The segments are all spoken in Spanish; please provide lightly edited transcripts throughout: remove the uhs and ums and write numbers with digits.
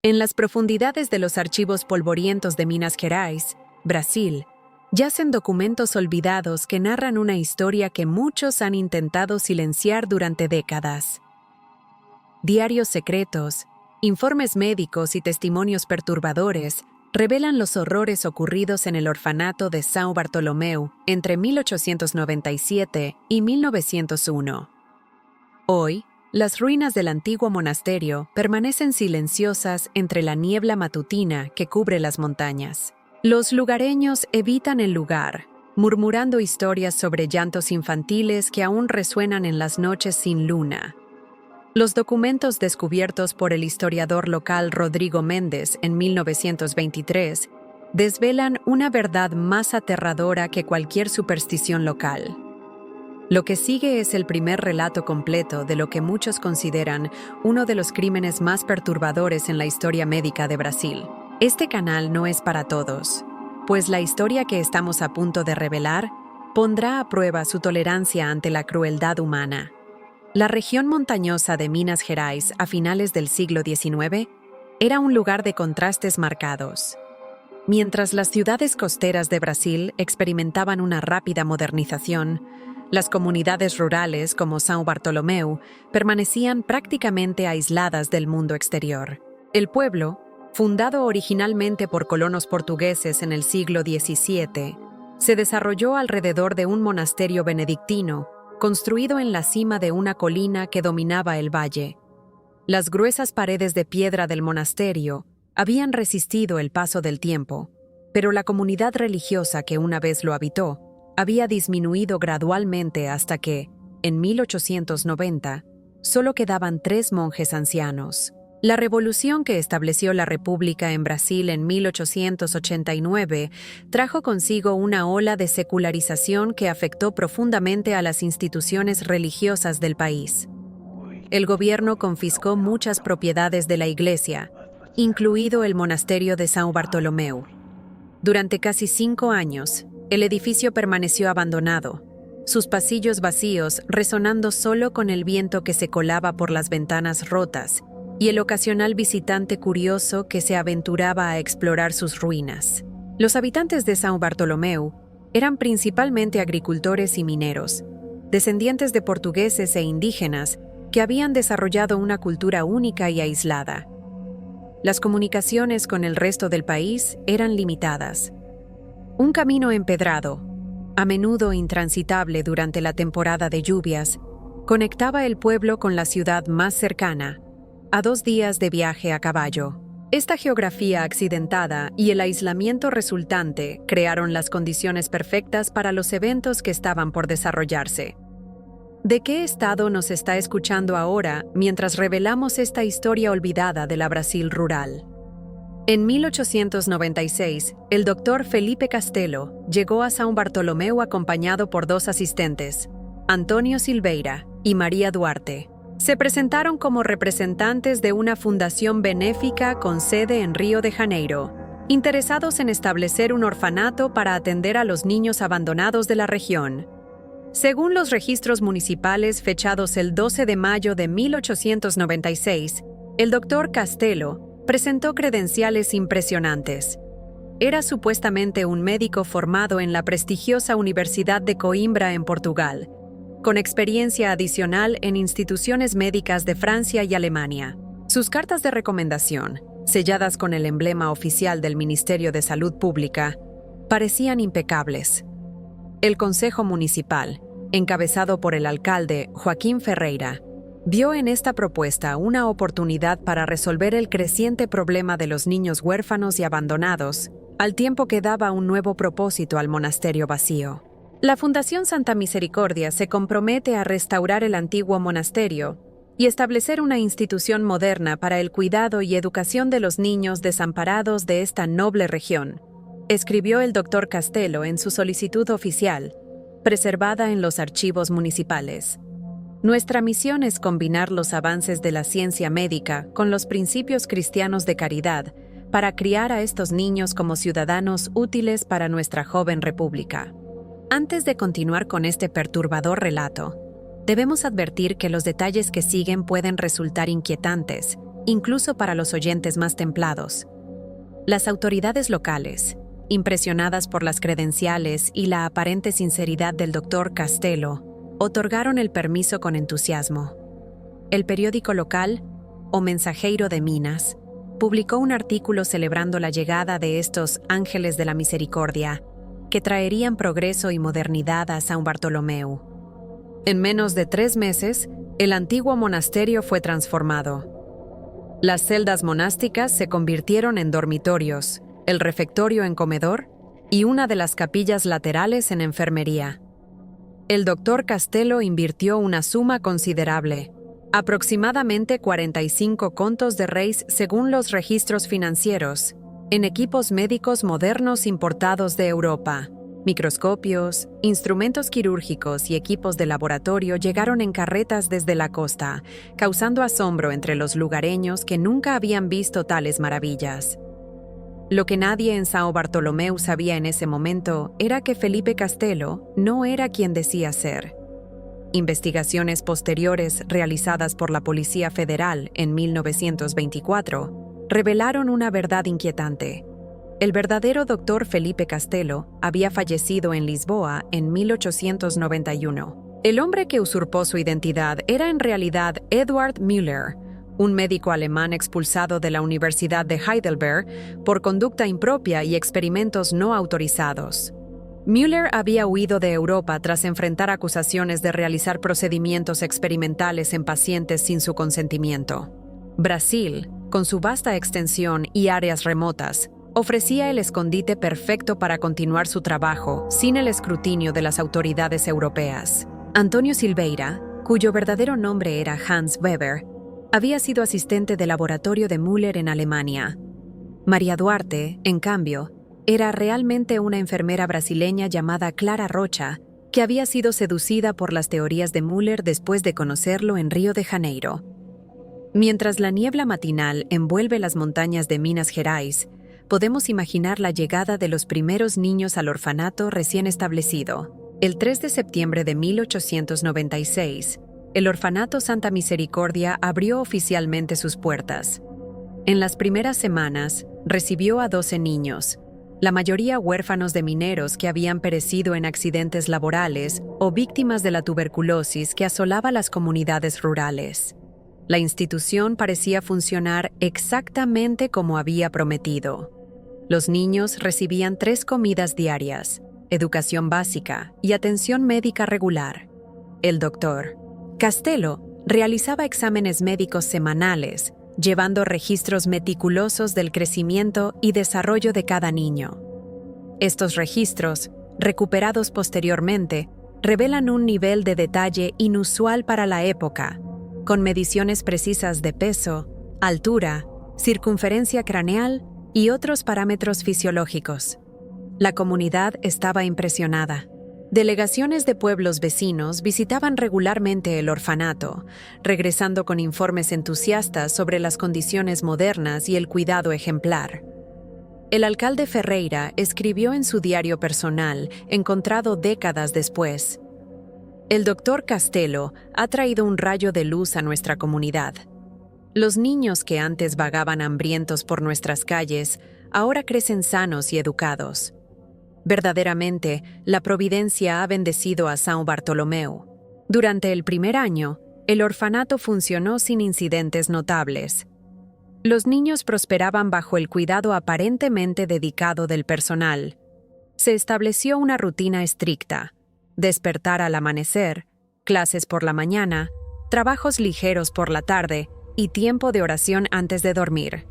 En las profundidades de los archivos polvorientos de Minas Gerais, Brasil, yacen documentos olvidados que narran una historia que muchos han intentado silenciar durante décadas. Diarios secretos, informes médicos y testimonios perturbadores revelan los horrores ocurridos en el orfanato de São Bartolomeu entre 1897 y 1901. Hoy, las ruinas del antiguo monasterio permanecen silenciosas entre la niebla matutina que cubre las montañas. Los lugareños evitan el lugar, murmurando historias sobre llantos infantiles que aún resuenan en las noches sin luna. Los documentos descubiertos por el historiador local Rodrigo Méndez en 1923 desvelan una verdad más aterradora que cualquier superstición local. Lo que sigue es el primer relato completo de lo que muchos consideran uno de los crímenes más perturbadores en la historia médica de Brasil. Este canal no es para todos, pues la historia que estamos a punto de revelar pondrá a prueba su tolerancia ante la crueldad humana. La región montañosa de Minas Gerais a finales del siglo XIX era un lugar de contrastes marcados. Mientras las ciudades costeras de Brasil experimentaban una rápida modernización, las comunidades rurales como São Bartolomeu permanecían prácticamente aisladas del mundo exterior. El pueblo, fundado originalmente por colonos portugueses en el siglo XVII, se desarrolló alrededor de un monasterio benedictino, construido en la cima de una colina que dominaba el valle. Las gruesas paredes de piedra del monasterio habían resistido el paso del tiempo, pero la comunidad religiosa que una vez lo habitó había disminuido gradualmente hasta que, en 1890, solo quedaban 3 monjes ancianos. La revolución que estableció la República en Brasil en 1889 trajo consigo una ola de secularización que afectó profundamente a las instituciones religiosas del país. El gobierno confiscó muchas propiedades de la iglesia, incluido el monasterio de São Bartolomeu. Durante casi 5 años, el edificio permaneció abandonado, sus pasillos vacíos resonando solo con el viento que se colaba por las ventanas rotas y el ocasional visitante curioso que se aventuraba a explorar sus ruinas. Los habitantes de São Bartolomeu eran principalmente agricultores y mineros, descendientes de portugueses e indígenas que habían desarrollado una cultura única y aislada. Las comunicaciones con el resto del país eran limitadas. Un camino empedrado, a menudo intransitable durante la temporada de lluvias, conectaba el pueblo con la ciudad más cercana, a 2 días de viaje a caballo. Esta geografía accidentada y el aislamiento resultante crearon las condiciones perfectas para los eventos que estaban por desarrollarse. ¿De qué estado nos está escuchando ahora mientras revelamos esta historia olvidada de la Brasil rural? En 1896, el doctor Felipe Castelo llegó a São Bartolomeu acompañado por 2 asistentes, Antônio Silveira y María Duarte. Se presentaron como representantes de una fundación benéfica con sede en Río de Janeiro, interesados en establecer un orfanato para atender a los niños abandonados de la región. Según los registros municipales fechados el 12 de mayo de 1896, el doctor Castelo presentó credenciales impresionantes. Era supuestamente un médico formado en la prestigiosa Universidad de Coimbra en Portugal, con experiencia adicional en instituciones médicas de Francia y Alemania. Sus cartas de recomendación, selladas con el emblema oficial del Ministerio de Salud Pública, parecían impecables. El Consejo Municipal, encabezado por el alcalde Joaquín Ferreira, vio en esta propuesta una oportunidad para resolver el creciente problema de los niños huérfanos y abandonados, al tiempo que daba un nuevo propósito al monasterio vacío. La Fundación Santa Misericordia se compromete a restaurar el antiguo monasterio y establecer una institución moderna para el cuidado y educación de los niños desamparados de esta noble región, escribió el doctor Castelo en su solicitud oficial, preservada en los archivos municipales. Nuestra misión es combinar los avances de la ciencia médica con los principios cristianos de caridad para criar a estos niños como ciudadanos útiles para nuestra joven república. Antes de continuar con este perturbador relato, debemos advertir que los detalles que siguen pueden resultar inquietantes incluso para los oyentes más templados. Las autoridades locales, impresionadas por las credenciales y la aparente sinceridad del Dr. Castello, otorgaron el permiso con entusiasmo. El periódico local, O Mensajeiro de Minas, publicó un artículo celebrando la llegada de estos ángeles de la misericordia, que traerían progreso y modernidad a São Bartolomeu. En menos de 3 meses, el antiguo monasterio fue transformado. Las celdas monásticas se convirtieron en dormitorios, el refectorio en comedor y una de las capillas laterales en enfermería. El Dr. Castello invirtió una suma considerable, aproximadamente 45 contos de reis según los registros financieros, en equipos médicos modernos importados de Europa. Microscopios, instrumentos quirúrgicos y equipos de laboratorio llegaron en carretas desde la costa, causando asombro entre los lugareños que nunca habían visto tales maravillas. Lo que nadie en São Bartolomeu sabía en ese momento era que Felipe Castello no era quien decía ser. Investigaciones posteriores realizadas por la Policía Federal en 1924 revelaron una verdad inquietante. El verdadero Dr. Felipe Castello había fallecido en Lisboa en 1891. El hombre que usurpó su identidad era en realidad Eduard Müller, un médico alemán expulsado de la Universidad de Heidelberg por conducta impropia y experimentos no autorizados. Müller había huido de Europa tras enfrentar acusaciones de realizar procedimientos experimentales en pacientes sin su consentimiento. Brasil, con su vasta extensión y áreas remotas, ofrecía el escondite perfecto para continuar su trabajo sin el escrutinio de las autoridades europeas. Antonio Silveira, cuyo verdadero nombre era Hans Weber, había sido asistente de laboratorio de Müller en Alemania. María Duarte, en cambio, era realmente una enfermera brasileña llamada Clara Rocha, que había sido seducida por las teorías de Müller después de conocerlo en Río de Janeiro. Mientras la niebla matinal envuelve las montañas de Minas Gerais, podemos imaginar la llegada de los primeros niños al orfanato recién establecido. El 3 de septiembre de 1896, el Orfanato Santa Misericordia abrió oficialmente sus puertas. En las primeras semanas, recibió a 12 niños, la mayoría huérfanos de mineros que habían perecido en accidentes laborales o víctimas de la tuberculosis que asolaba las comunidades rurales. La institución parecía funcionar exactamente como había prometido. Los niños recibían 3 comidas diarias, educación básica y atención médica regular. El Dr. Castello realizaba exámenes médicos semanales, llevando registros meticulosos del crecimiento y desarrollo de cada niño. Estos registros, recuperados posteriormente, revelan un nivel de detalle inusual para la época, con mediciones precisas de peso, altura, circunferencia craneal y otros parámetros fisiológicos. La comunidad estaba impresionada. Delegaciones de pueblos vecinos visitaban regularmente el orfanato, regresando con informes entusiastas sobre las condiciones modernas y el cuidado ejemplar. El alcalde Ferreira escribió en su diario personal, encontrado décadas después: "El Dr. Castello ha traído un rayo de luz a nuestra comunidad. Los niños que antes vagaban hambrientos por nuestras calles, ahora crecen sanos y educados. Verdaderamente, la providencia ha bendecido a São Bartolomeu. Durante el primer año, el orfanato funcionó sin incidentes notables. Los niños prosperaban bajo el cuidado aparentemente dedicado del personal. Se estableció una rutina estricta: despertar al amanecer, clases por la mañana, trabajos ligeros por la tarde y tiempo de oración antes de dormir.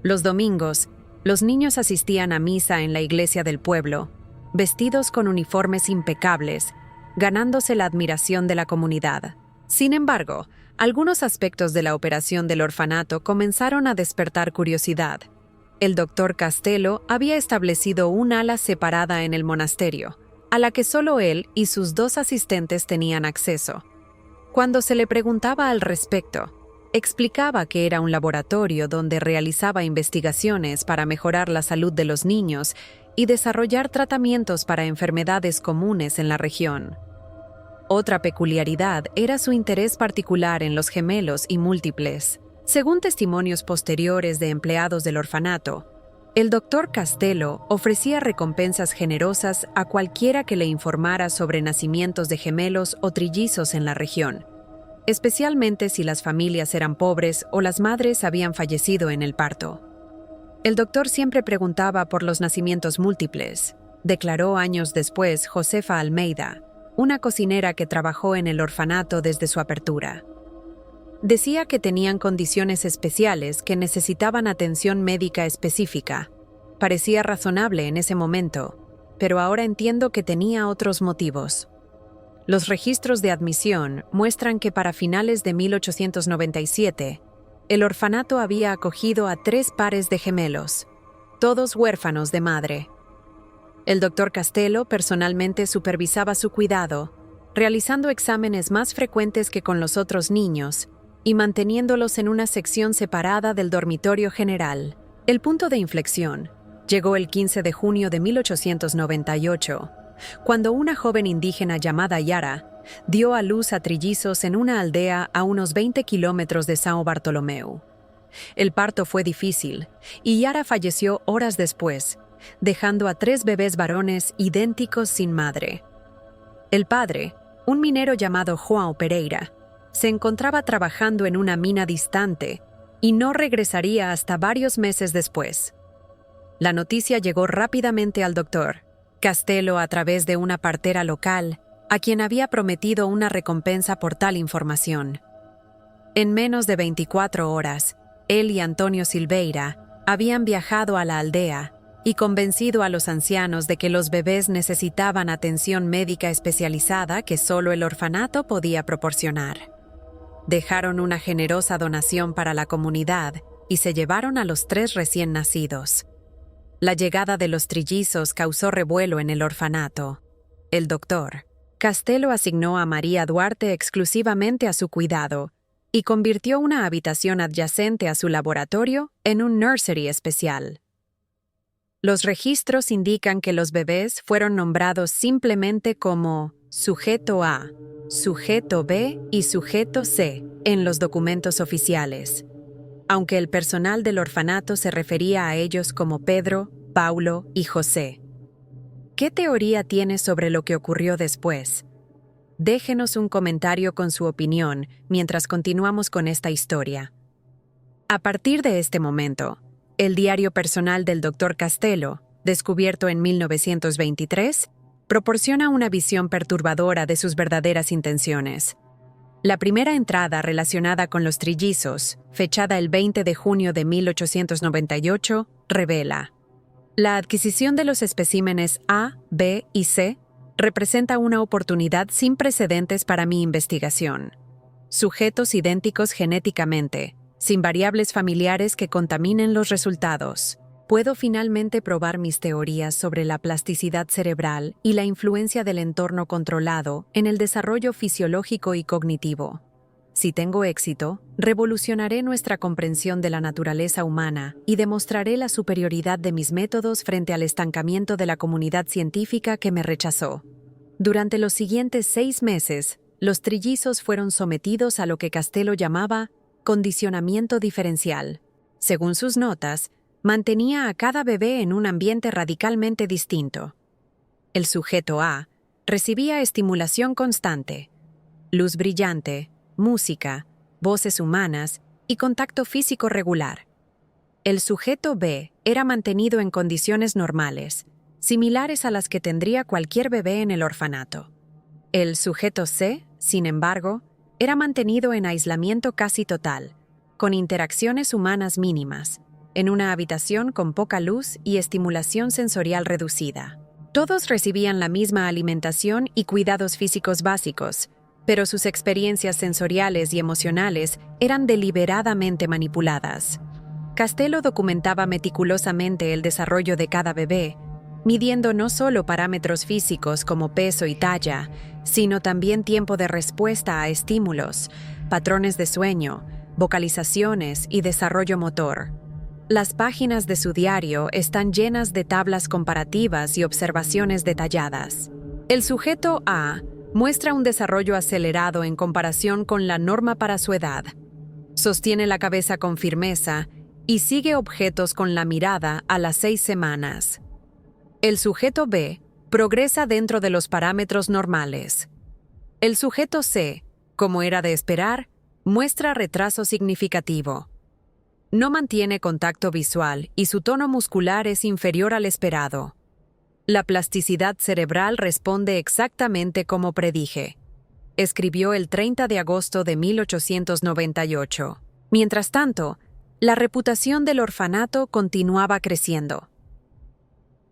Los domingos, los niños asistían a misa en la iglesia del pueblo, vestidos con uniformes impecables, ganándose la admiración de la comunidad. Sin embargo, algunos aspectos de la operación del orfanato comenzaron a despertar curiosidad. El Dr. Castello había establecido un ala separada en el monasterio, a la que solo él y sus 2 asistentes tenían acceso. Cuando se le preguntaba al respecto, explicaba que era un laboratorio donde realizaba investigaciones para mejorar la salud de los niños y desarrollar tratamientos para enfermedades comunes en la región. Otra peculiaridad era su interés particular en los gemelos y múltiples. Según testimonios posteriores de empleados del orfanato, el doctor Castello ofrecía recompensas generosas a cualquiera que le informara sobre nacimientos de gemelos o trillizos en la región, especialmente si las familias eran pobres o las madres habían fallecido en el parto. El doctor siempre preguntaba por los nacimientos múltiples, declaró años después Josefa Almeida, una cocinera que trabajó en el orfanato desde su apertura. Decía que tenían condiciones especiales que necesitaban atención médica específica. Parecía razonable en ese momento, pero ahora entiendo que tenía otros motivos. Los registros de admisión muestran que para finales de 1897, el orfanato había acogido a 3 pares de gemelos, todos huérfanos de madre. El doctor Castello personalmente supervisaba su cuidado, realizando exámenes más frecuentes que con los otros niños y manteniéndolos en una sección separada del dormitorio general. El punto de inflexión llegó el 15 de junio de 1898, cuando una joven indígena llamada Yara dio a luz a trillizos en una aldea a unos 20 kilómetros de São Bartolomeu. El parto fue difícil y Yara falleció horas después, dejando a 3 bebés varones idénticos sin madre. El padre, un minero llamado João Pereira, se encontraba trabajando en una mina distante y no regresaría hasta varios meses después. La noticia llegó rápidamente al doctor Castello a través de una partera local, a quien había prometido una recompensa por tal información. En menos de 24 horas, él y Antonio Silveira habían viajado a la aldea y convencido a los ancianos de que los bebés necesitaban atención médica especializada que solo el orfanato podía proporcionar. Dejaron una generosa donación para la comunidad y se llevaron a los 3 recién nacidos. La llegada de los trillizos causó revuelo en el orfanato. El doctor Castello asignó a María Duarte exclusivamente a su cuidado y convirtió una habitación adyacente a su laboratorio en un nursery especial. Los registros indican que los bebés fueron nombrados simplemente como Sujeto A, Sujeto B y Sujeto C en los documentos oficiales, aunque el personal del orfanato se refería a ellos como Pedro, Paulo y José. ¿Qué teoría tiene sobre lo que ocurrió después? Déjenos un comentario con su opinión mientras continuamos con esta historia. A partir de este momento, el diario personal del Dr. Castello, descubierto en 1923, proporciona una visión perturbadora de sus verdaderas intenciones. La primera entrada relacionada con los trillizos, fechada el 20 de junio de 1898, revela: la adquisición de los especímenes A, B y C representa una oportunidad sin precedentes para mi investigación. Sujetos idénticos genéticamente, sin variables familiares que contaminen los resultados. Puedo finalmente probar mis teorías sobre la plasticidad cerebral y la influencia del entorno controlado en el desarrollo fisiológico y cognitivo. Si tengo éxito, revolucionaré nuestra comprensión de la naturaleza humana y demostraré la superioridad de mis métodos frente al estancamiento de la comunidad científica que me rechazó. Durante los siguientes 6 meses, los trillizos fueron sometidos a lo que Castello llamaba condicionamiento diferencial. Según sus notas, mantenía a cada bebé en un ambiente radicalmente distinto. El sujeto A recibía estimulación constante, luz brillante, música, voces humanas y contacto físico regular. El sujeto B era mantenido en condiciones normales, similares a las que tendría cualquier bebé en el orfanato. El sujeto C, sin embargo, era mantenido en aislamiento casi total, con interacciones humanas mínimas, en una habitación con poca luz y estimulación sensorial reducida. Todos recibían la misma alimentación y cuidados físicos básicos, pero sus experiencias sensoriales y emocionales eran deliberadamente manipuladas. Castello documentaba meticulosamente el desarrollo de cada bebé, midiendo no solo parámetros físicos como peso y talla, sino también tiempo de respuesta a estímulos, patrones de sueño, vocalizaciones y desarrollo motor. Las páginas de su diario están llenas de tablas comparativas y observaciones detalladas. El sujeto A muestra un desarrollo acelerado en comparación con la norma para su edad. Sostiene la cabeza con firmeza y sigue objetos con la mirada a las 6 semanas. El sujeto B progresa dentro de los parámetros normales. El sujeto C, como era de esperar, muestra retraso significativo. No mantiene contacto visual y su tono muscular es inferior al esperado. La plasticidad cerebral responde exactamente como predije, escribió el 30 de agosto de 1898. Mientras tanto, la reputación del orfanato continuaba creciendo.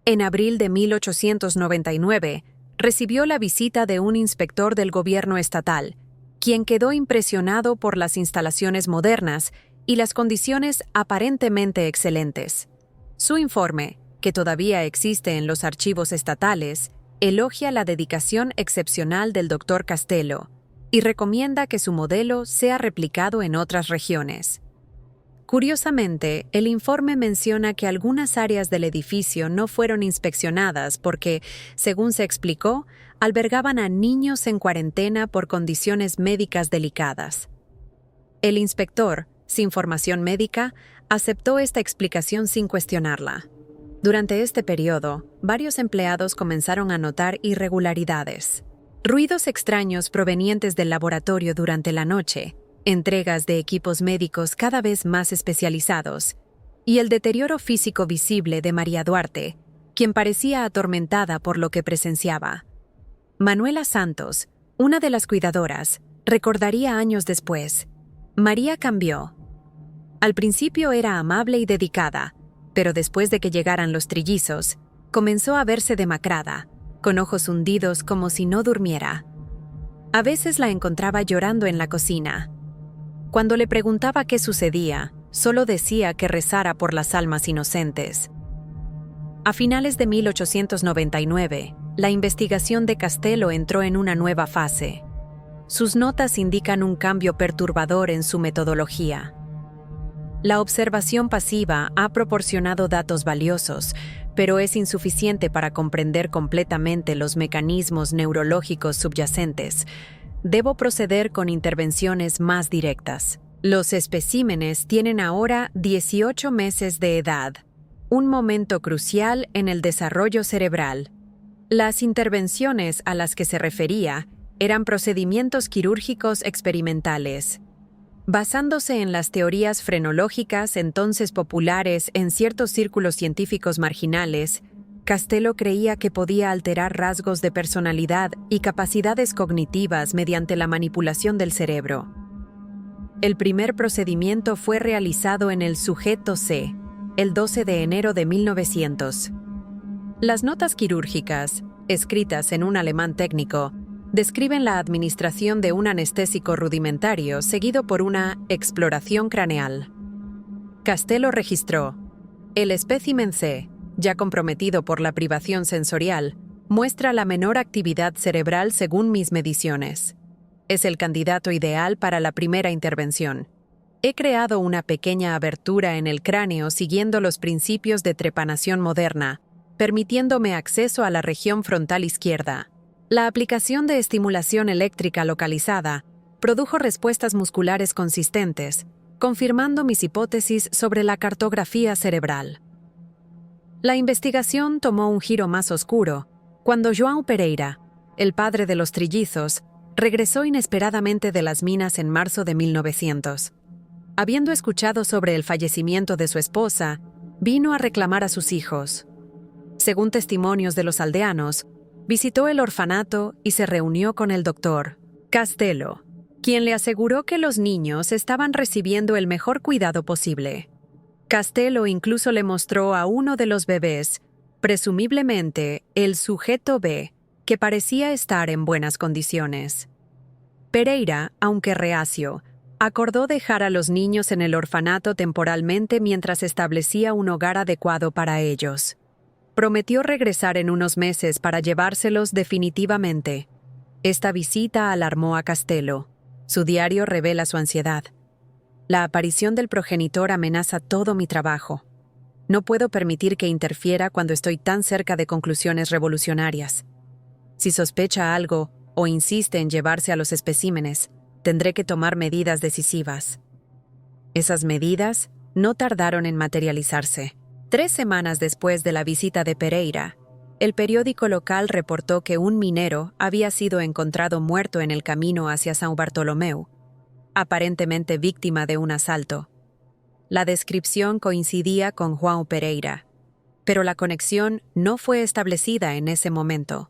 En abril de 1899, recibió la visita de un inspector del gobierno estatal, quien quedó impresionado por las instalaciones modernas y las condiciones aparentemente excelentes. Su informe, que todavía existe en los archivos estatales, elogia la dedicación excepcional del Dr. Castello y recomienda que su modelo sea replicado en otras regiones. Curiosamente, el informe menciona que algunas áreas del edificio no fueron inspeccionadas porque, según se explicó, albergaban a niños en cuarentena por condiciones médicas delicadas. El inspector, sin formación médica, aceptó esta explicación sin cuestionarla. Durante este periodo, varios empleados comenzaron a notar irregularidades. Ruidos extraños provenientes del laboratorio durante la noche, entregas de equipos médicos cada vez más especializados, y el deterioro físico visible de María Duarte, quien parecía atormentada por lo que presenciaba. Manuela Santos, una de las cuidadoras, recordaría años después: María cambió. Al principio era amable y dedicada, pero después de que llegaran los trillizos, comenzó a verse demacrada, con ojos hundidos como si no durmiera. A veces la encontraba llorando en la cocina. Cuando le preguntaba qué sucedía, solo decía que rezara por las almas inocentes. A finales de 1899, la investigación de Castello entró en una nueva fase. Sus notas indican un cambio perturbador en su metodología. La observación pasiva ha proporcionado datos valiosos, pero es insuficiente para comprender completamente los mecanismos neurológicos subyacentes. Debo proceder con intervenciones más directas. Los especímenes tienen ahora 18 meses de edad, un momento crucial en el desarrollo cerebral. Las intervenciones a las que se refería eran procedimientos quirúrgicos experimentales. Basándose en las teorías frenológicas entonces populares en ciertos círculos científicos marginales, Castello creía que podía alterar rasgos de personalidad y capacidades cognitivas mediante la manipulación del cerebro. El primer procedimiento fue realizado en el sujeto C, el 12 de enero de 1900. Las notas quirúrgicas, escritas en un alemán técnico, describen la administración de un anestésico rudimentario seguido por una exploración craneal. Castello registró: el espécimen C, ya comprometido por la privación sensorial, muestra la menor actividad cerebral según mis mediciones. Es el candidato ideal para la primera intervención. He creado una pequeña abertura en el cráneo siguiendo los principios de trepanación moderna, permitiéndome acceso a la región frontal izquierda. La aplicación de estimulación eléctrica localizada produjo respuestas musculares consistentes, confirmando mis hipótesis sobre la cartografía cerebral. La investigación tomó un giro más oscuro cuando João Pereira, el padre de los trillizos, regresó inesperadamente de las minas en marzo de 1900. Habiendo escuchado sobre el fallecimiento de su esposa, vino a reclamar a sus hijos. Según testimonios de los aldeanos, visitó el orfanato y se reunió con el doctor Castello, quien le aseguró que los niños estaban recibiendo el mejor cuidado posible. Castello incluso le mostró a uno de los bebés, presumiblemente el sujeto B, que parecía estar en buenas condiciones. Pereira, aunque reacio, acordó dejar a los niños en el orfanato temporalmente mientras establecía un hogar adecuado para ellos. Prometió regresar en unos meses para llevárselos definitivamente. Esta visita alarmó a Castello. Su diario revela su ansiedad. La aparición del progenitor amenaza todo mi trabajo. No puedo permitir que interfiera cuando estoy tan cerca de conclusiones revolucionarias. Si sospecha algo o insiste en llevarse a los especímenes, tendré que tomar medidas decisivas. Esas medidas no tardaron en materializarse. 3 semanas después de la visita de Pereira, el periódico local reportó que un minero había sido encontrado muerto en el camino hacia São Bartolomeu, aparentemente víctima de un asalto. La descripción coincidía con João Pereira, pero la conexión no fue establecida en ese momento.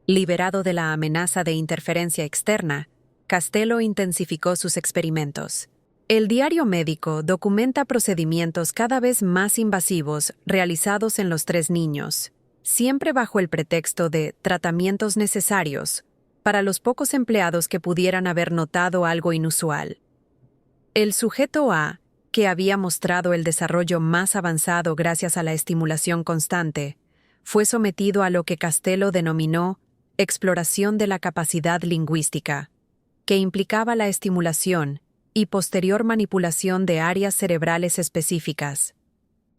Liberado de la amenaza de interferencia externa, Castelo intensificó sus experimentos. El diario médico documenta procedimientos cada vez más invasivos realizados en los 3 niños, siempre bajo el pretexto de tratamientos necesarios para los pocos empleados que pudieran haber notado algo inusual. El sujeto A, que había mostrado el desarrollo más avanzado gracias a la estimulación constante, fue sometido a lo que Castelo denominó exploración de la capacidad lingüística, que implicaba la estimulación y posterior manipulación de áreas cerebrales específicas.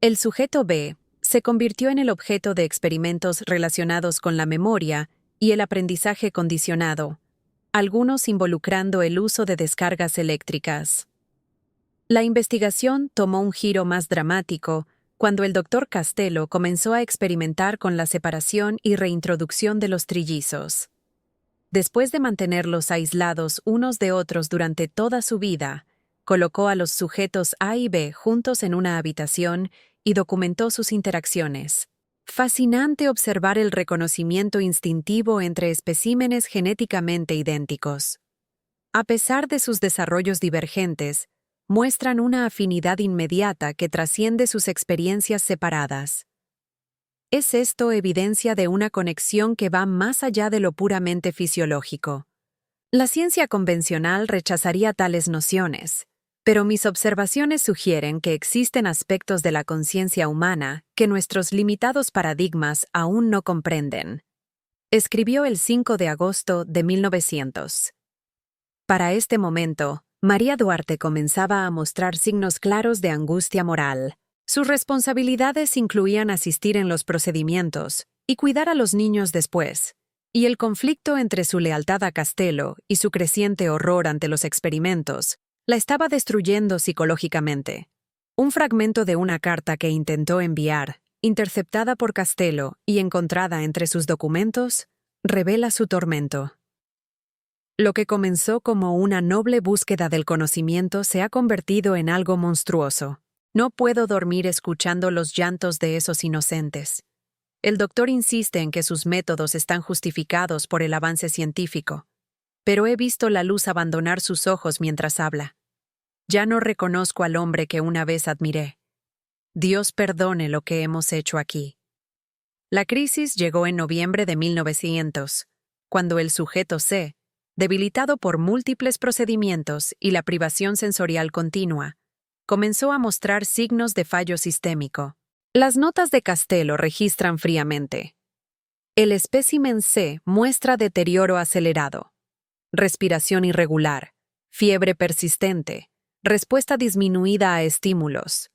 El sujeto B se convirtió en el objeto de experimentos relacionados con la memoria y el aprendizaje condicionado, algunos involucrando el uso de descargas eléctricas. La investigación tomó un giro más dramático cuando el Dr. Castelo comenzó a experimentar con la separación y reintroducción de los trillizos. Después de mantenerlos aislados unos de otros durante toda su vida, colocó a los sujetos A y B juntos en una habitación y documentó sus interacciones. Fascinante observar el reconocimiento instintivo entre especímenes genéticamente idénticos. A pesar de sus desarrollos divergentes, muestran una afinidad inmediata que trasciende sus experiencias separadas. ¿Es esto evidencia de una conexión que va más allá de lo puramente fisiológico? La ciencia convencional rechazaría tales nociones, pero mis observaciones sugieren que existen aspectos de la conciencia humana que nuestros limitados paradigmas aún no comprenden. Escribió el 5 de agosto de 1900. Para este momento, María Duarte comenzaba a mostrar signos claros de angustia moral. Sus responsabilidades incluían asistir en los procedimientos y cuidar a los niños después, y el conflicto entre su lealtad a Castelo y su creciente horror ante los experimentos la estaba destruyendo psicológicamente. Un fragmento de una carta que intentó enviar, interceptada por Castelo y encontrada entre sus documentos, revela su tormento. Lo que comenzó como una noble búsqueda del conocimiento se ha convertido en algo monstruoso. No puedo dormir escuchando los llantos de esos inocentes. El doctor insiste en que sus métodos están justificados por el avance científico, pero he visto la luz abandonar sus ojos mientras habla. Ya no reconozco al hombre que una vez admiré. Dios perdone lo que hemos hecho aquí. La crisis llegó en noviembre de 1900, cuando el sujeto C, debilitado por múltiples procedimientos y la privación sensorial continua, comenzó a mostrar signos de fallo sistémico. Las notas de Castelo registran fríamente. El espécimen C muestra deterioro acelerado, respiración irregular, fiebre persistente, respuesta disminuida a estímulos.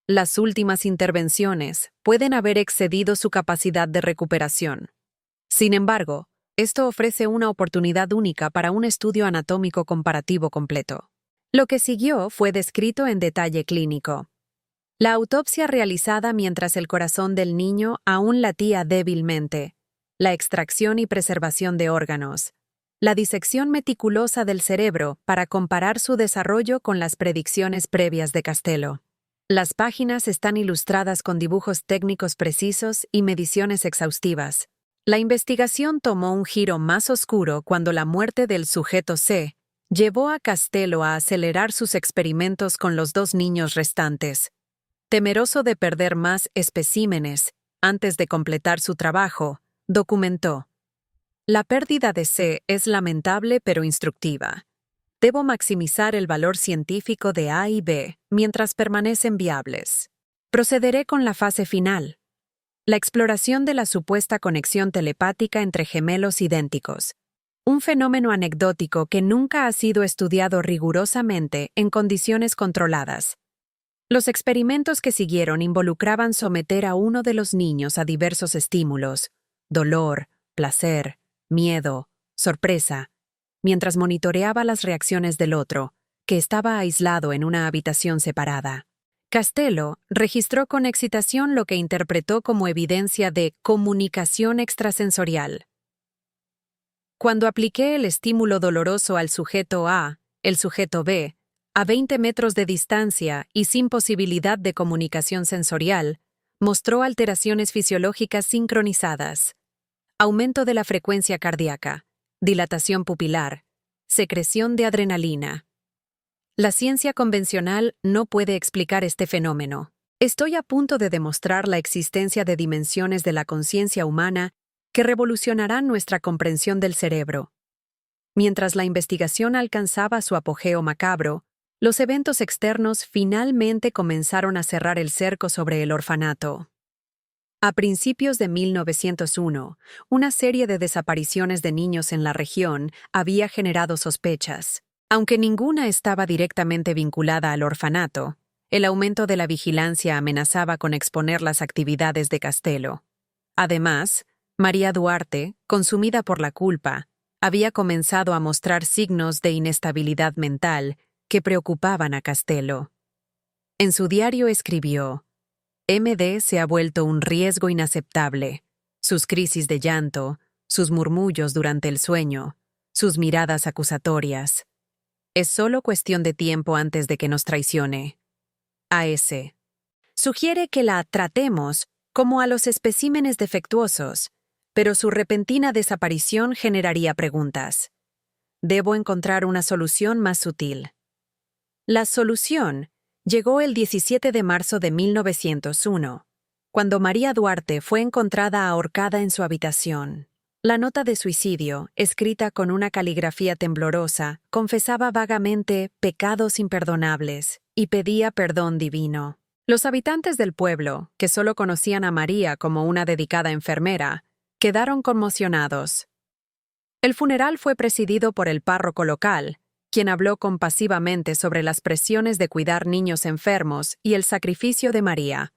Las últimas intervenciones pueden haber excedido su capacidad de recuperación. Sin embargo, esto ofrece una oportunidad única para un estudio anatómico comparativo completo. Lo que siguió fue descrito en detalle clínico. La autopsia realizada mientras el corazón del niño aún latía débilmente, la extracción y preservación de órganos, la disección meticulosa del cerebro para comparar su desarrollo con las predicciones previas de Castelo. Las páginas están ilustradas con dibujos técnicos precisos y mediciones exhaustivas. La investigación tomó un giro más oscuro cuando la muerte del sujeto C llevó a Castelo a acelerar sus experimentos con los 2 niños restantes. Temeroso de perder más especímenes antes de completar su trabajo, documentó: la pérdida de C es lamentable pero instructiva. Debo maximizar el valor científico de A y B mientras permanecen viables. Procederé con la fase final. La exploración de la supuesta conexión telepática entre gemelos idénticos. Un fenómeno anecdótico que nunca ha sido estudiado rigurosamente en condiciones controladas. Los experimentos que siguieron involucraban someter a uno de los niños a diversos estímulos: dolor, placer, miedo, sorpresa, mientras monitoreaba las reacciones del otro, que estaba aislado en una habitación separada. Castello registró con excitación lo que interpretó como evidencia de comunicación extrasensorial. Cuando apliqué el estímulo doloroso al sujeto A, el sujeto B, a 20 metros de distancia y sin posibilidad de comunicación sensorial, mostró alteraciones fisiológicas sincronizadas, aumento de la frecuencia cardíaca, dilatación pupilar, secreción de adrenalina. La ciencia convencional no puede explicar este fenómeno. Estoy a punto de demostrar la existencia de dimensiones de la conciencia humana que revolucionarán nuestra comprensión del cerebro. Mientras la investigación alcanzaba su apogeo macabro, los eventos externos finalmente comenzaron a cerrar el cerco sobre el orfanato. A principios de 1901, una serie de desapariciones de niños en la región había generado sospechas. Aunque ninguna estaba directamente vinculada al orfanato, el aumento de la vigilancia amenazaba con exponer las actividades de Castello. Además, María Duarte, consumida por la culpa, había comenzado a mostrar signos de inestabilidad mental que preocupaban a Castello. En su diario escribió: MD se ha vuelto un riesgo inaceptable. Sus crisis de llanto, sus murmullos durante el sueño, sus miradas acusatorias. Es solo cuestión de tiempo antes de que nos traicione. A.S. Sugiere que la tratemos como a los especímenes defectuosos, pero su repentina desaparición generaría preguntas. Debo encontrar una solución más sutil. La solución llegó el 17 de marzo de 1901, cuando María Duarte fue encontrada ahorcada en su habitación. La nota de suicidio, escrita con una caligrafía temblorosa, confesaba vagamente pecados imperdonables y pedía perdón divino. Los habitantes del pueblo, que solo conocían a María como una dedicada enfermera, quedaron conmocionados. El funeral fue presidido por el párroco local, quien habló compasivamente sobre las presiones de cuidar niños enfermos y el sacrificio de María.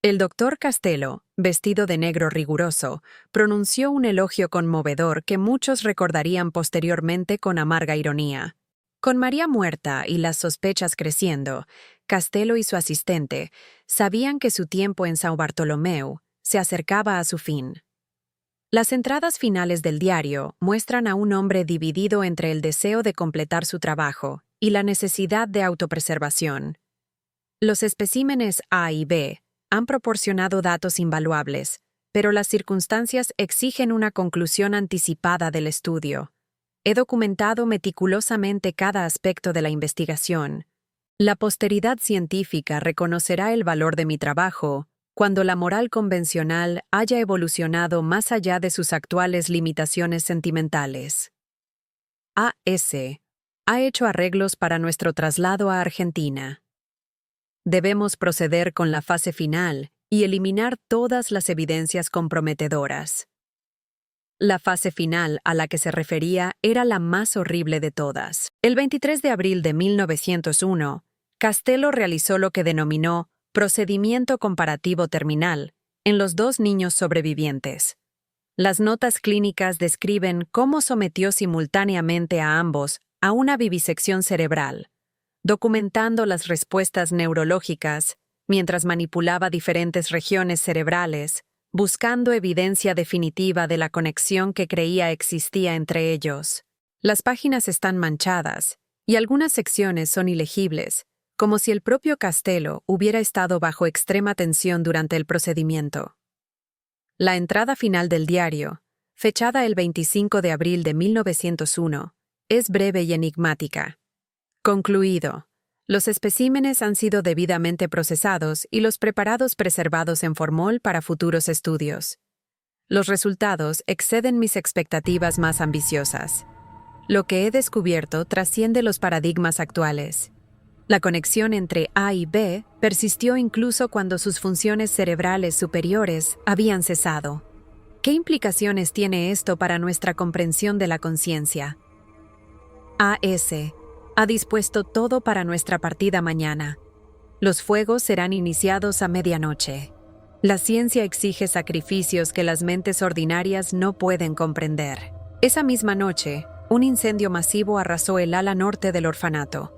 El doctor Castello, vestido de negro riguroso, pronunció un elogio conmovedor que muchos recordarían posteriormente con amarga ironía. Con María muerta y las sospechas creciendo, Castello y su asistente sabían que su tiempo en São Bartolomeu se acercaba a su fin. Las entradas finales del diario muestran a un hombre dividido entre el deseo de completar su trabajo y la necesidad de autopreservación. Los especímenes A y B han proporcionado datos invaluables, pero las circunstancias exigen una conclusión anticipada del estudio. He documentado meticulosamente cada aspecto de la investigación. La posteridad científica reconocerá el valor de mi trabajo cuando la moral convencional haya evolucionado más allá de sus actuales limitaciones sentimentales. A.S. ha hecho arreglos para nuestro traslado a Argentina. Debemos proceder con la fase final y eliminar todas las evidencias comprometedoras. La fase final a la que se refería era la más horrible de todas. El 23 de abril de 1901, Castello realizó lo que denominó procedimiento comparativo terminal en los 2 niños sobrevivientes. Las notas clínicas describen cómo sometió simultáneamente a ambos a una vivisección cerebral, documentando las respuestas neurológicas mientras manipulaba diferentes regiones cerebrales, buscando evidencia definitiva de la conexión que creía existía entre ellos. Las páginas están manchadas y algunas secciones son ilegibles, como si el propio Castello hubiera estado bajo extrema tensión durante el procedimiento. La entrada final del diario, fechada el 25 de abril de 1901, es breve y enigmática. Concluido. Los especímenes han sido debidamente procesados y los preparados preservados en formol para futuros estudios. Los resultados exceden mis expectativas más ambiciosas. Lo que he descubierto trasciende los paradigmas actuales. La conexión entre A y B persistió incluso cuando sus funciones cerebrales superiores habían cesado. ¿Qué implicaciones tiene esto para nuestra comprensión de la conciencia? A.S. ha dispuesto todo para nuestra partida mañana. Los fuegos serán iniciados a medianoche. La ciencia exige sacrificios que las mentes ordinarias no pueden comprender. Esa misma noche, un incendio masivo arrasó el ala norte del orfanato,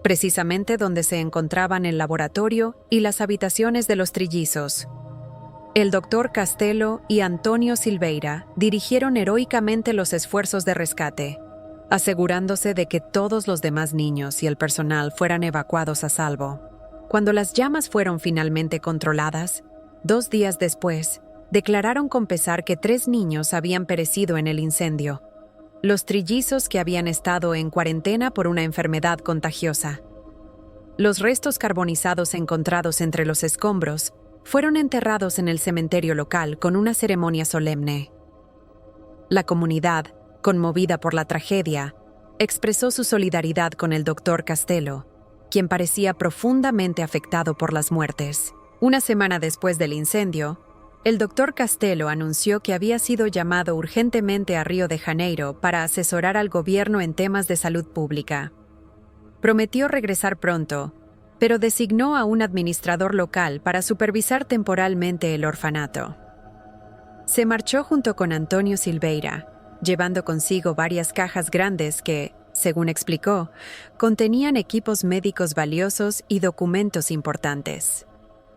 precisamente donde se encontraban el laboratorio y las habitaciones de los trillizos. El doctor Castello y Antonio Silveira dirigieron heroicamente los esfuerzos de rescate, asegurándose de que todos los demás niños y el personal fueran evacuados a salvo. Cuando las llamas fueron finalmente controladas, 2 días después, declararon con pesar que 3 niños habían perecido en el incendio, los trillizos que habían estado en cuarentena por una enfermedad contagiosa. Los restos carbonizados encontrados entre los escombros fueron enterrados en el cementerio local con una ceremonia solemne. La comunidad, conmovida por la tragedia, expresó su solidaridad con el doctor Castello, quien parecía profundamente afectado por las muertes. Una semana después del incendio, el doctor Castello anunció que había sido llamado urgentemente a Río de Janeiro para asesorar al gobierno en temas de salud pública. Prometió regresar pronto, pero designó a un administrador local para supervisar temporalmente el orfanato. Se marchó junto con Antonio Silveira, llevando consigo varias cajas grandes que, según explicó, contenían equipos médicos valiosos y documentos importantes.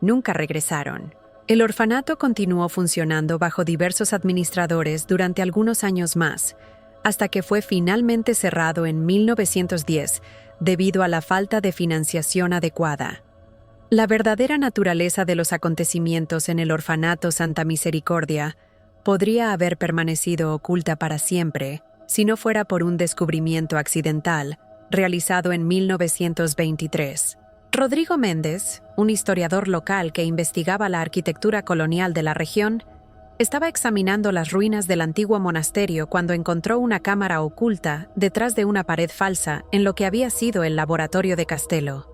Nunca regresaron. El orfanato continuó funcionando bajo diversos administradores durante algunos años más, hasta que fue finalmente cerrado en 1910 debido a la falta de financiación adecuada. La verdadera naturaleza de los acontecimientos en el orfanato Santa Misericordia podría haber permanecido oculta para siempre si no fuera por un descubrimiento accidental realizado en 1923. Rodrigo Méndez, un historiador local que investigaba la arquitectura colonial de la región, estaba examinando las ruinas del antiguo monasterio cuando encontró una cámara oculta detrás de una pared falsa en lo que había sido el laboratorio de Castello.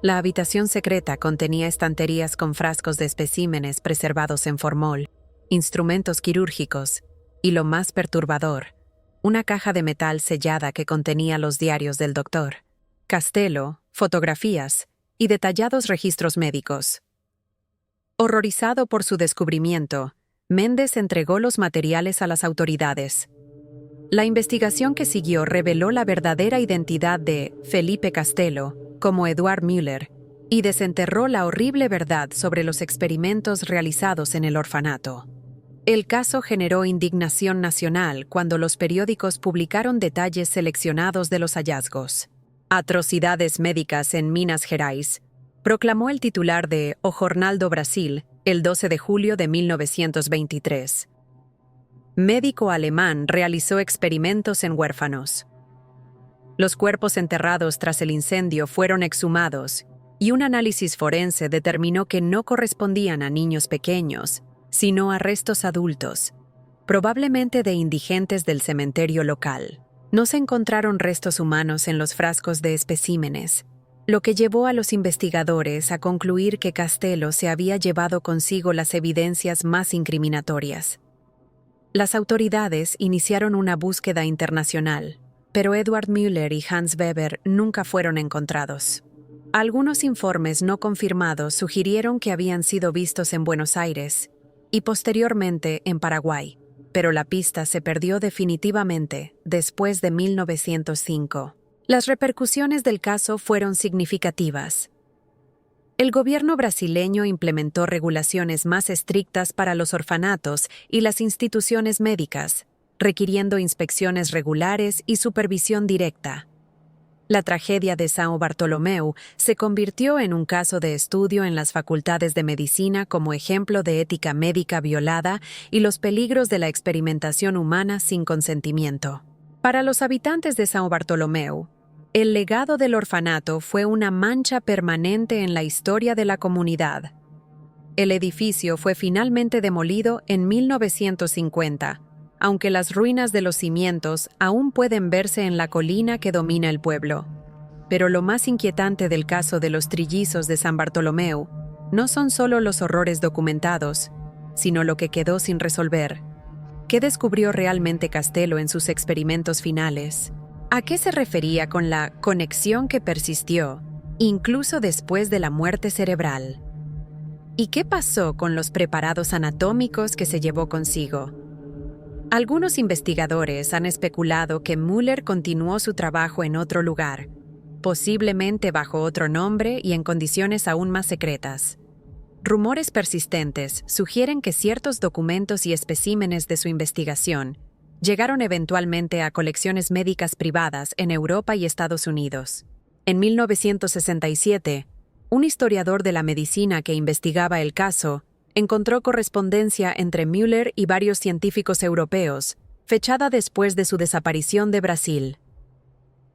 La habitación secreta contenía estanterías con frascos de especímenes preservados en formol, instrumentos quirúrgicos y, lo más perturbador, una caja de metal sellada que contenía los diarios del doctor Castello, fotografías y detallados registros médicos. Horrorizado por su descubrimiento, Méndez entregó los materiales a las autoridades. La investigación que siguió reveló la verdadera identidad de Felipe Castello como Eduard Müller y desenterró la horrible verdad sobre los experimentos realizados en el orfanato. El caso generó indignación nacional cuando los periódicos publicaron detalles seleccionados de los hallazgos. Atrocidades médicas en Minas Gerais, proclamó el titular de O Jornal do Brasil el 12 de julio de 1923. Médico alemán realizó experimentos en huérfanos. Los cuerpos enterrados tras el incendio fueron exhumados y un análisis forense determinó que no correspondían a niños pequeños, sino a restos adultos, probablemente de indigentes del cementerio local. No se encontraron restos humanos en los frascos de especímenes, lo que llevó a los investigadores a concluir que Castello se había llevado consigo las evidencias más incriminatorias. Las autoridades iniciaron una búsqueda internacional, pero Eduard Müller y Hans Weber nunca fueron encontrados. Algunos informes no confirmados sugirieron que habían sido vistos en Buenos Aires y posteriormente en Paraguay, pero la pista se perdió definitivamente después de 1905. Las repercusiones del caso fueron significativas. El gobierno brasileño implementó regulaciones más estrictas para los orfanatos y las instituciones médicas, requiriendo inspecciones regulares y supervisión directa. La tragedia de São Bartolomeu se convirtió en un caso de estudio en las facultades de medicina como ejemplo de ética médica violada y los peligros de la experimentación humana sin consentimiento. Para los habitantes de São Bartolomeu, el legado del orfanato fue una mancha permanente en la historia de la comunidad. El edificio fue finalmente demolido en 1950, aunque las ruinas de los cimientos aún pueden verse en la colina que domina el pueblo. Pero lo más inquietante del caso de los trillizos de San Bartolomeu no son solo los horrores documentados, sino lo que quedó sin resolver. ¿Qué descubrió realmente Castello en sus experimentos finales? ¿A qué se refería con la conexión que persistió, incluso después de la muerte cerebral? ¿Y qué pasó con los preparados anatómicos que se llevó consigo? Algunos investigadores han especulado que Müller continuó su trabajo en otro lugar, posiblemente bajo otro nombre y en condiciones aún más secretas. Rumores persistentes sugieren que ciertos documentos y especímenes de su investigación llegaron eventualmente a colecciones médicas privadas en Europa y Estados Unidos. En 1967, un historiador de la medicina que investigaba el caso encontró correspondencia entre Müller y varios científicos europeos, fechada después de su desaparición de Brasil.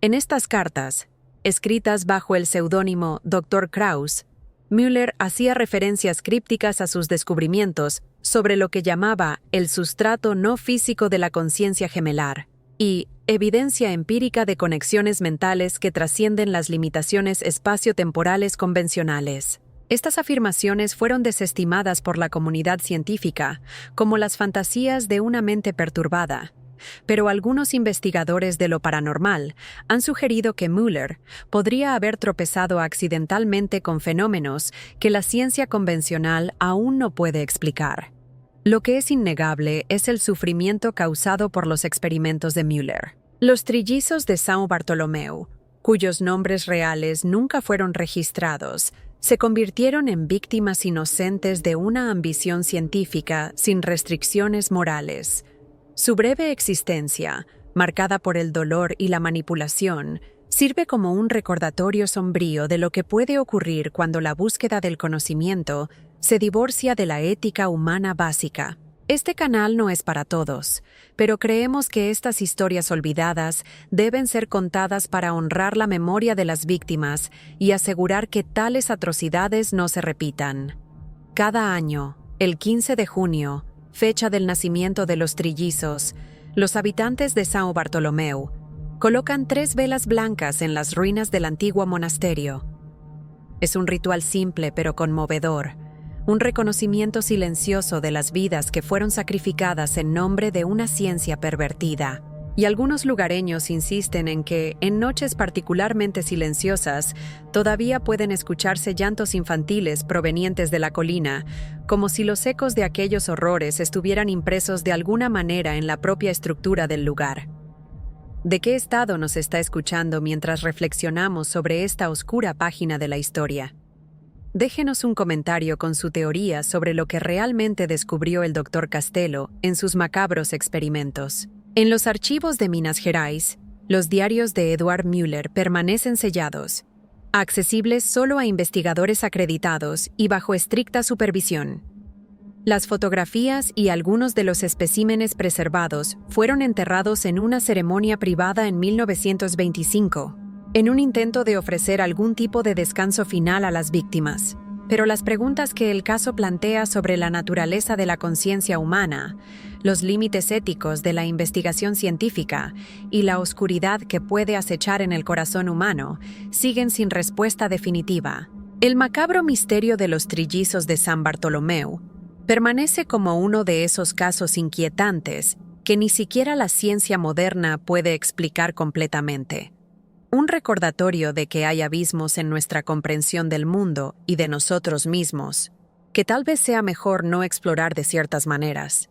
En estas cartas, escritas bajo el seudónimo Dr. Kraus, Müller hacía referencias crípticas a sus descubrimientos sobre lo que llamaba el sustrato no físico de la conciencia gemelar y evidencia empírica de conexiones mentales que trascienden las limitaciones espaciotemporales convencionales. Estas afirmaciones fueron desestimadas por la comunidad científica como las fantasías de una mente perturbada, pero algunos investigadores de lo paranormal han sugerido que Müller podría haber tropezado accidentalmente con fenómenos que la ciencia convencional aún no puede explicar. Lo que es innegable es el sufrimiento causado por los experimentos de Müller. Los trillizos de São Bartolomeu, cuyos nombres reales nunca fueron registrados, se convirtieron en víctimas inocentes de una ambición científica sin restricciones morales. Su breve existencia, marcada por el dolor y la manipulación, sirve como un recordatorio sombrío de lo que puede ocurrir cuando la búsqueda del conocimiento se divorcia de la ética humana básica. Este canal no es para todos, pero creemos que estas historias olvidadas deben ser contadas para honrar la memoria de las víctimas y asegurar que tales atrocidades no se repitan. Cada año, el 15 de junio, fecha del nacimiento de los trillizos, los habitantes de São Bartolomeu colocan 3 velas blancas en las ruinas del antiguo monasterio. Es un ritual simple pero conmovedor, un reconocimiento silencioso de las vidas que fueron sacrificadas en nombre de una ciencia pervertida. Y algunos lugareños insisten en que, en noches particularmente silenciosas, todavía pueden escucharse llantos infantiles provenientes de la colina, como si los ecos de aquellos horrores estuvieran impresos de alguna manera en la propia estructura del lugar. ¿De qué estado nos está escuchando mientras reflexionamos sobre esta oscura página de la historia? Déjenos un comentario con su teoría sobre lo que realmente descubrió el Dr. Castelo en sus macabros experimentos. En los archivos de Minas Gerais, los diarios de Eduard Müller permanecen sellados, accesibles solo a investigadores acreditados y bajo estricta supervisión. Las fotografías y algunos de los especímenes preservados fueron enterrados en una ceremonia privada en 1925, en un intento de ofrecer algún tipo de descanso final a las víctimas. Pero las preguntas que el caso plantea sobre la naturaleza de la conciencia humana, los límites éticos de la investigación científica y la oscuridad que puede acechar en el corazón humano siguen sin respuesta definitiva. El macabro misterio de los trillizos de San Bartolomeu permanece como uno de esos casos inquietantes que ni siquiera la ciencia moderna puede explicar completamente. Un recordatorio de que hay abismos en nuestra comprensión del mundo y de nosotros mismos, que tal vez sea mejor no explorar de ciertas maneras.